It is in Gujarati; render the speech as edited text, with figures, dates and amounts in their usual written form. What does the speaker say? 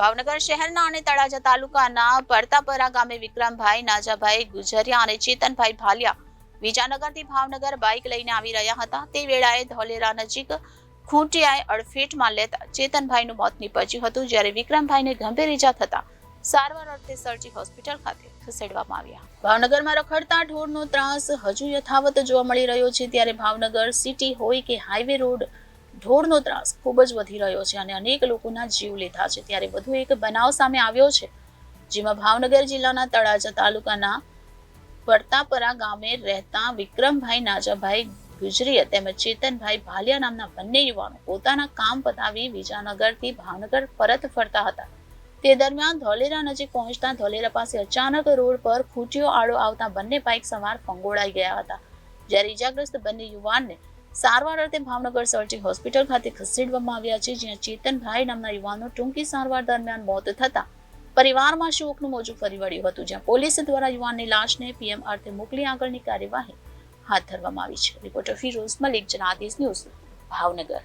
ભાવનગર શહેરના અને તળાજા તાલુકાના પરતાપરા ગામે વિક્રમભાઈ નાજાભાઈ ગુજરિયા અને ચેતનભાઈ ભાલિયા વિજાનગરથી ભાવનગર બાઇક લઈને આવી રહ્યા હતા. તે વેળાએ ધોલેરા નજીક ખૂંટિયાએ અડફેટમાં લેતા ચેતનભાઈનું મોત નીપજ્યું હતું, જ્યારે વિક્રમભાઈને ગંભીર ઈજા થતા સારવાર અર્થે સરજી હોસ્પિટલ ખાતે ખસેડવામાં આવ્યા. ભાવનગરમાં રખડતા ઢોરનો ત્રાસ હજુ યથાવત જોવા મળી રહ્યો છે, ત્યારે ભાવનગર સિટી હોય કે હાઈવે રોડ, ઢોરનો ત્રાસ ખૂબ જ વધી રહ્યો છે અને અનેક લોકોના જીવ લીધા છે. ત્યારે વધુ એક બનાવ સામે આવ્યો છે, જેમાં ભાવનગર જિલ્લાના તળાજા તાલુકાના પરતાપરા ગામે રહેતા વિક્રમભાઈ નાજાભાઈ ગુજરીયા તેમજ ચેતનભાઈ ભાલિયા નામના બંને યુવાનો પોતાના કામ પતાવી વિજાનગરથી ભાવનગર પરત ફરતા હતા. તે દરમિયાન ધોલેરા નજીક પહોંચતા ધોલેરા પાસે અચાનક રોડ પર ખૂંટીઓ આડો આવતા બંને બાઇક સવાર ફંગોળાઈ ગયા હતા, જ્યારે ઈજાગ્રસ્ત બંને યુવાનને સારવાર અર્થે ભાવનગર સરજી હોસ્પિટલ ખાતે ખસેડવામાં આવ્યા છે, જ્યાં ચેતનભાઈ નામના યુવાનનું ટૂંકી સારવાર દરમિયાન મોત થતા પરિવારમાં શોકનું મોજું ફરી વળ્યું હતું, જ્યાં પોલીસ દ્વારા યુવાનની લાશને પીએમ અર્થે મોકલી આગળની કાર્યવાહી હાથ ધરવામાં આવી છે. Reporter Firoz Malik, Janadesh news, Bhavnagar.